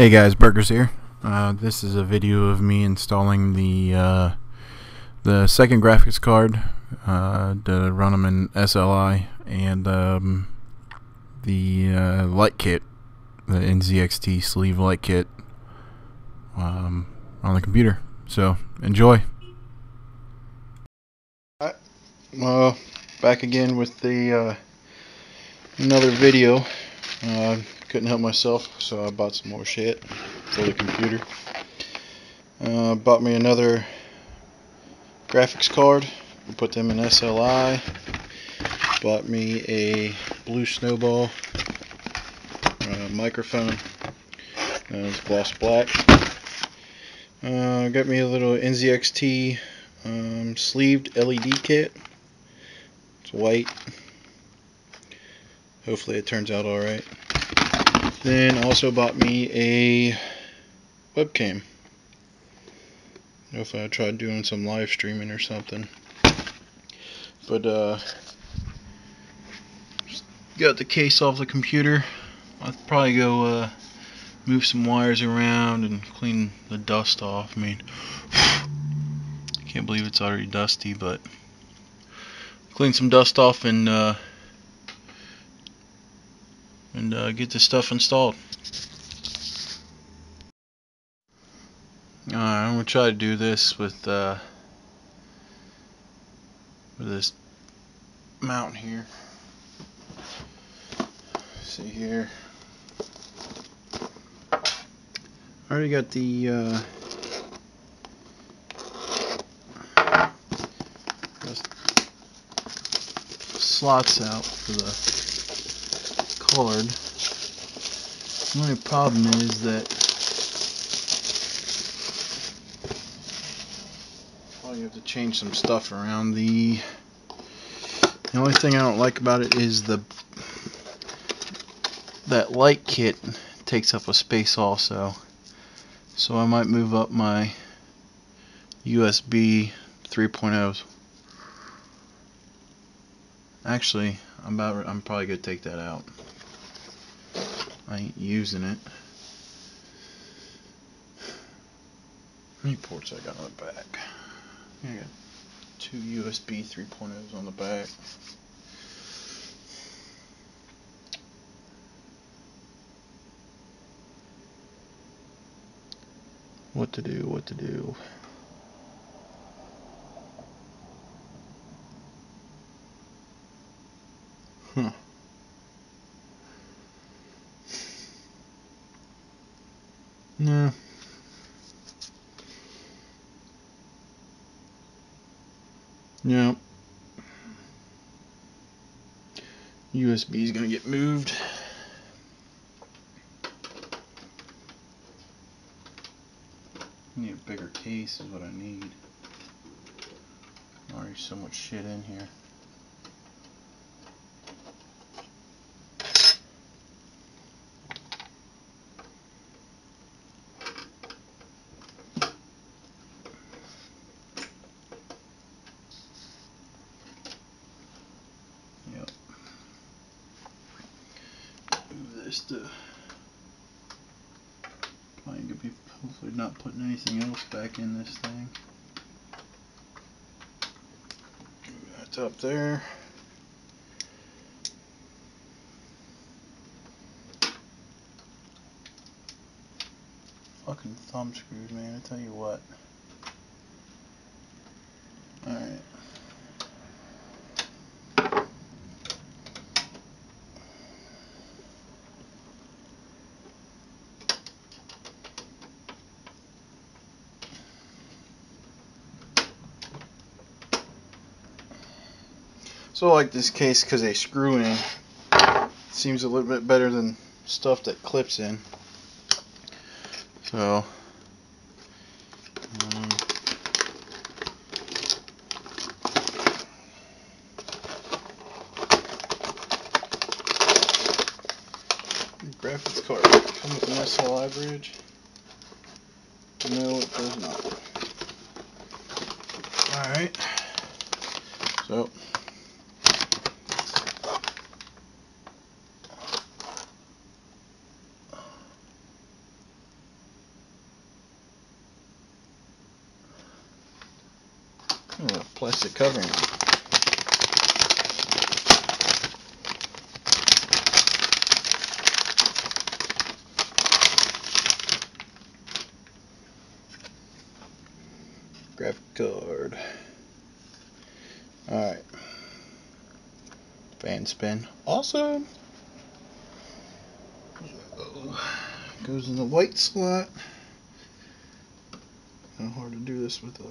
Hey guys, Burgers here. This is a video of me installing the second graphics card to run them in SLI and the light kit, the NZXT sleeve light kit on the computer. So enjoy. Alright, back again with the another video. Couldn't help myself, so I bought some more shit for the computer. Bought me another graphics card, put them in SLI. Bought me a blue snowball microphone, it's gloss black. Got me a little NZXT sleeved LED kit. It's white. Hopefully it turns out alright. Then also bought me a webcam. If I tried doing some live streaming or something. But got the case off the computer. I'll probably go move some wires around and clean the dust off. I mean, I can't believe it's already dusty, but clean some dust off and get this stuff installed. I'm gonna try to do this with this mount here. See here, I already got the slots out for the card. The only problem is that you have to change some stuff around. The only thing I don't like about it is that light kit takes up a space also. So I might move up my USB 3.0s. Actually, I'm probably gonna take that out. I ain't using it. How many ports I got on the back? I got two USB 3.0s on the back. What to do? Huh. No. Yeah. USB is gonna get moved. I need a bigger case is what I need. Already so much shit in here. Yep. Move this to probably gonna be hopefully not putting anything else back in this thing. That's up there. Fucking thumb screws, man, I tell you what. Alright. So I like this case because they screw in. Seems a little bit better than stuff that clips in. So graphics card come with an SLI bridge? No, it does not. Alright. So Oh, plastic covering. Graphic card. Alright. Fan spin. Awesome! Goes in the white slot. Kind of hard to do this with the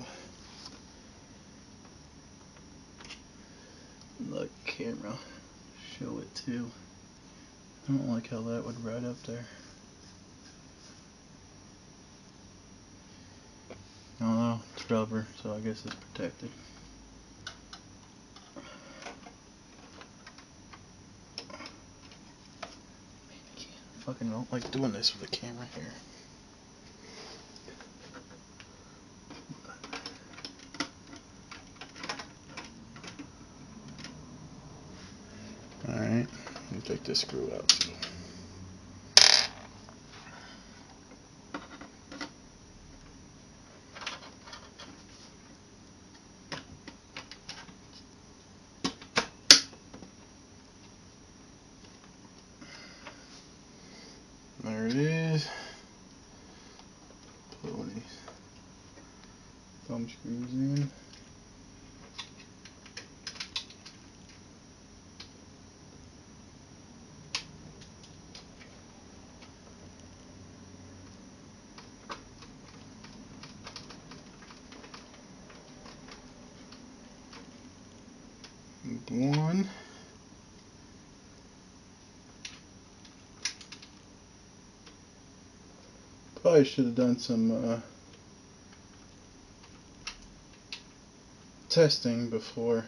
camera. Show it too. I don't like how that would ride up there. I don't know, it's rubber, so I guess it's protected. I fucking don't like doing this with the camera here. Alright, let me take this screw out too. There it is. Put one of these thumb screws in. One. Probably should have done some testing before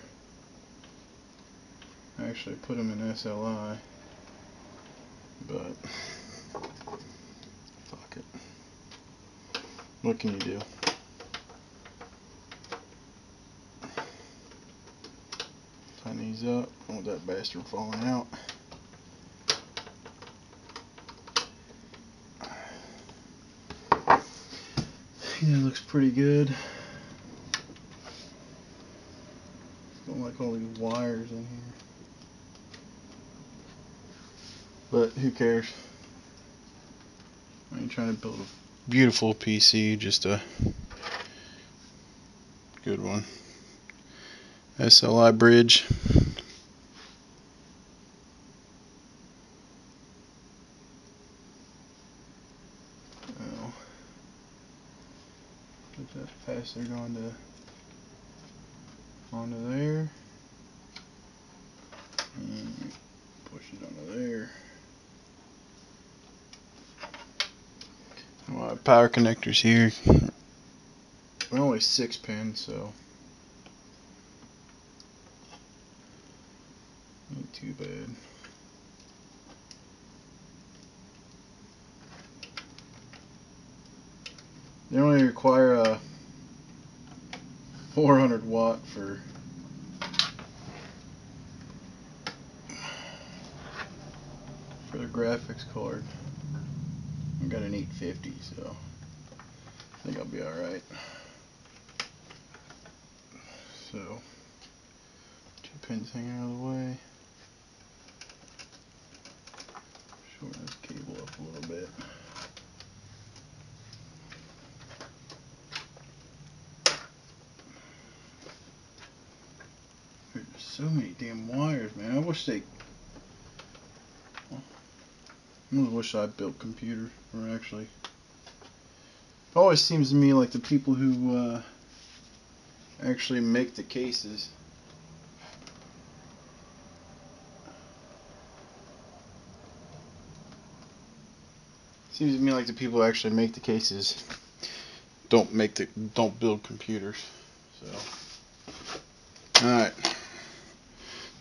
I actually put them in SLI, but fuck it. What can you do? Tighten these up. I don't want that bastard falling out. Yeah, it looks pretty good. Don't like all these wires in here, but who cares? I ain't trying to build a beautiful PC, just a good one. SLI bridge. Oh, put that capacitor onto there, and push it onto there. A lot of power connectors here. They're only 6 pins, so ain't too bad. They only require a 400 watt for the graphics card. I got an 850, so I think I'll be alright. So, 2 pins hanging out of the way. Shorten this cable up a little bit. There's so many damn wires, man. I wish they... I wish I built computers, or actually... It always seems to me like the people who actually make the cases seems to me like the people who actually make the cases don't build computers. So, alright,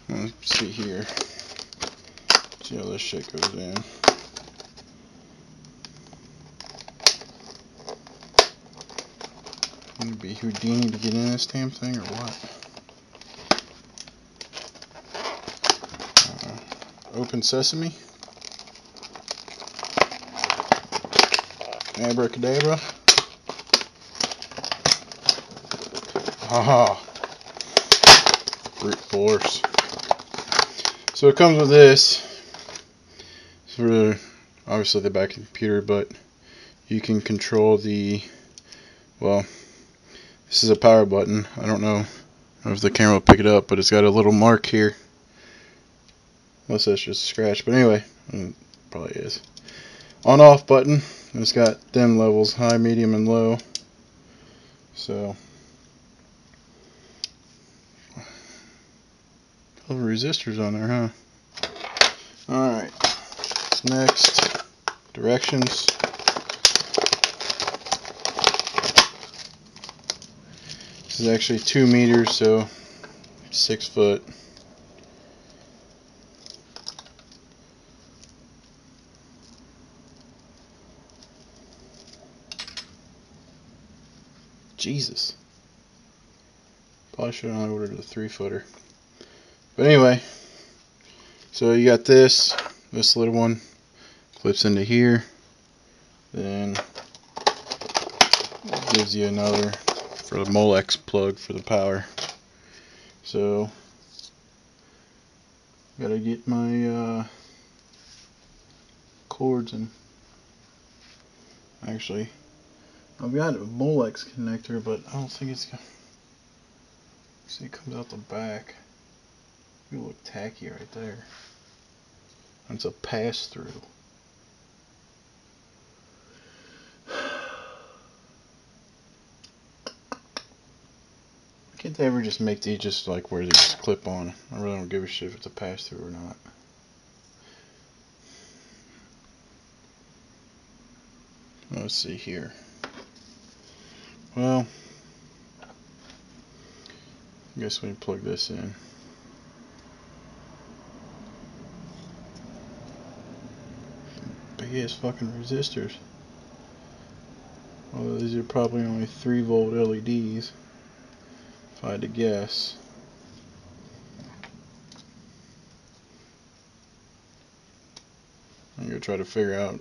let's see here. See how this shit goes in. I'm gonna be Houdini to get in this damn thing, or what? Open sesame. Abracadabra. Haha. brute force. So it comes with this. It's for obviously the back of the computer, but you can control the, well, this is a power button. I don't know if the camera will pick it up, but it's got a little mark here. Unless that's just a scratch, but anyway, it probably is. On-off button. It's got dim levels, high, medium, and low. So, a couple of resistors on there, huh? Alright, next, directions. This is actually 2 meters, so 6 foot. Jesus. Probably should have only ordered a 3-footer. But anyway, so you got this little one clips into here. Then it gives you another for the Molex plug for the power. So gotta get my cords in. Actually, I've got a Molex connector, but I don't think it's gonna. See, it comes out the back. You look tacky right there. It's a pass through. Can't they ever just make these just like where they just clip on? I really don't give a shit if it's a pass through or not. Let's see here. Well, I guess we can plug this in. Big ass fucking resistors. Although these are probably only 3-volt LEDs, if I had to guess. I'm gonna try to figure out.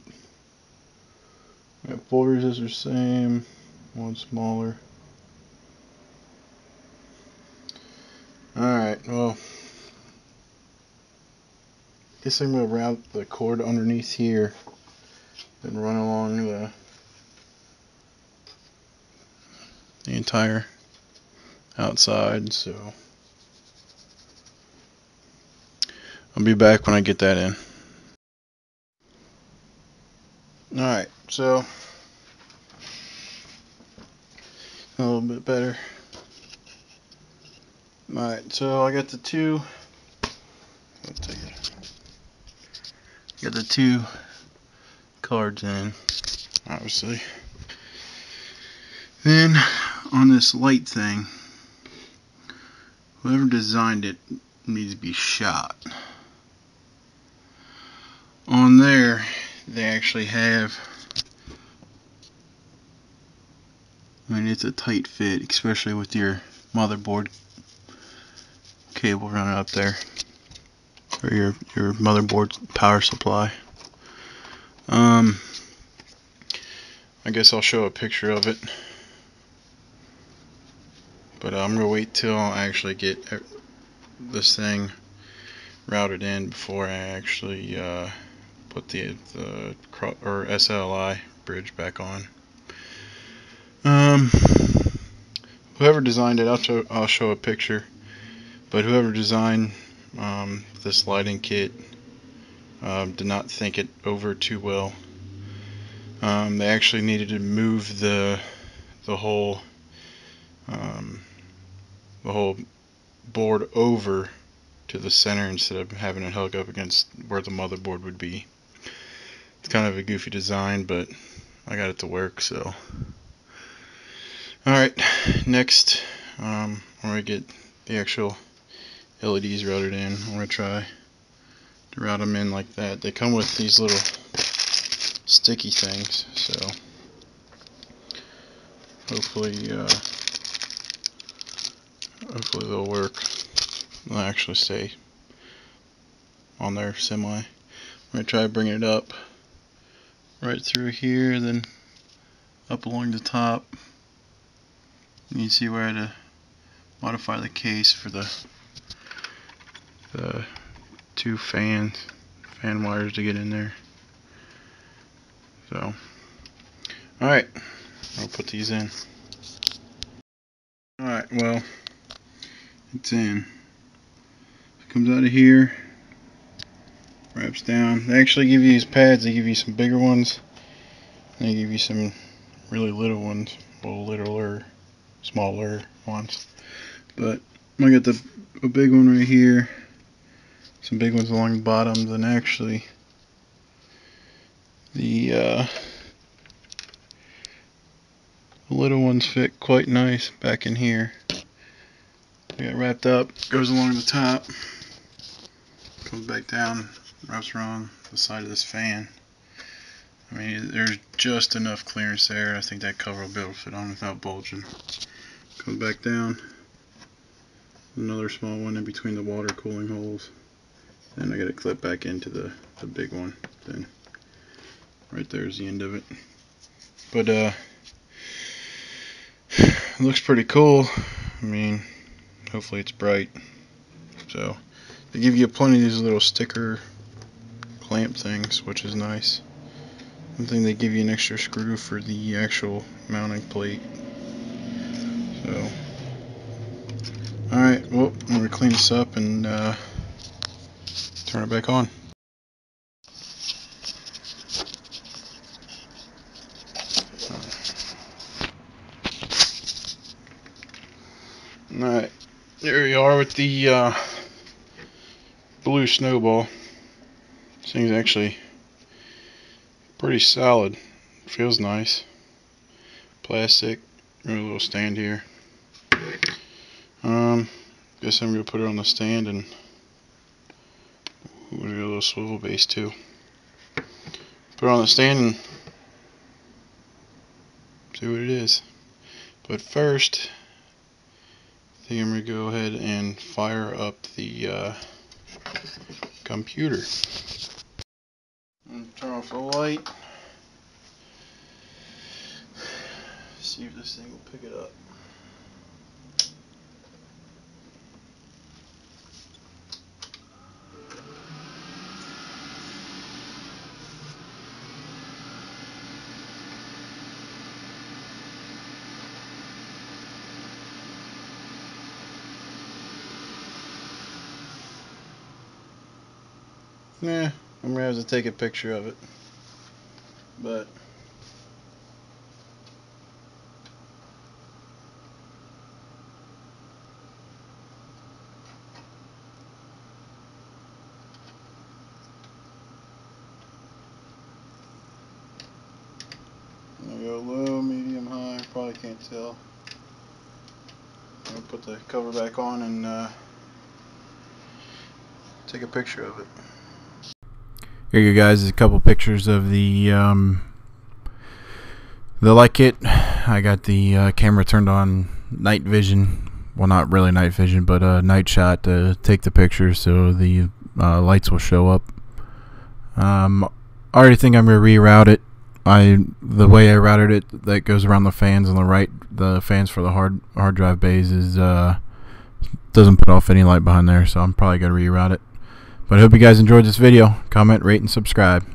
We have 4 resistors, same, one smaller. Alright, well, guess I'm gonna route the cord underneath here and run along the entire outside, so I'll be back when I get that in. Alright, so a little bit better. Alright, so I got the two. Got the 2 cards in, obviously. Then on this light thing, whoever designed it needs to be shot. On there, they actually have, I mean, it's a tight fit, especially with your motherboard cable running up there, or your motherboard power supply. I guess I'll show a picture of it, but I'm gonna wait till I actually get this thing routed in before I actually put the SLI bridge back on. Whoever designed it, I'll show a picture. But whoever designed this lighting kit did not think it over too well. They actually needed to move the whole board over to the center instead of having it hook up against where the motherboard would be. It's kind of a goofy design, but I got it to work, so. Alright, next, I'm going to get the actual LEDs routed in. I'm going to try to route them in like that. They come with these little sticky things, so hopefully they'll work. They'll actually stay on there semi. I'm going to try bringing it up right through here, then up along the top. You can see where I had to modify the case for the the two fan wires to get in there. So, alright, I'll put these in. Alright, well, it's in. It comes out of here, wraps down. They actually give you these pads. They give you some bigger ones, and they give you some really little ones, well, littler, smaller ones. But I got a big one right here, some big ones along the bottoms, and actually the little ones fit quite nice back in here. They got wrapped up, goes along the top, comes back down, wraps around the side of this fan. I mean, there's just enough clearance there. I think that cover will be able to fit on without bulging. Comes back down, another small one in between the water cooling holes. Then I got to clip back into the big one. Then right there's the end of it. But it looks pretty cool. I mean, hopefully it's bright. So they give you plenty of these little sticker clamp things, which is nice. One thing, they give you an extra screw for the actual mounting plate. So, alright, well, I'm going to clean this up and turn it back on. Alright, there you are with the blue snowball. This thing's actually pretty solid. Feels nice. Plastic. Got a little stand here. Guess I'm gonna put it on the stand, and we're gonna get a little swivel base too. Put it on the stand and see what it is. But first, I think I'm gonna go ahead and fire up the computer. Turn off the light. See if this thing will pick it up. Yeah, I'm gonna have to take a picture of it. But I'm gonna go low, medium, high. Probably can't tell. I'm gonna put the cover back on and take a picture of it. Here you guys, a couple pictures of the light kit. I got the camera turned on night vision. Well, not really night vision, but night shot to take the pictures so the lights will show up. I already think I'm gonna reroute it. The way I routed it, that goes around the fans on the right. The fans for the hard drive bays is doesn't put off any light behind there, so I'm probably gonna reroute it. But I hope you guys enjoyed this video. Comment, rate, and subscribe.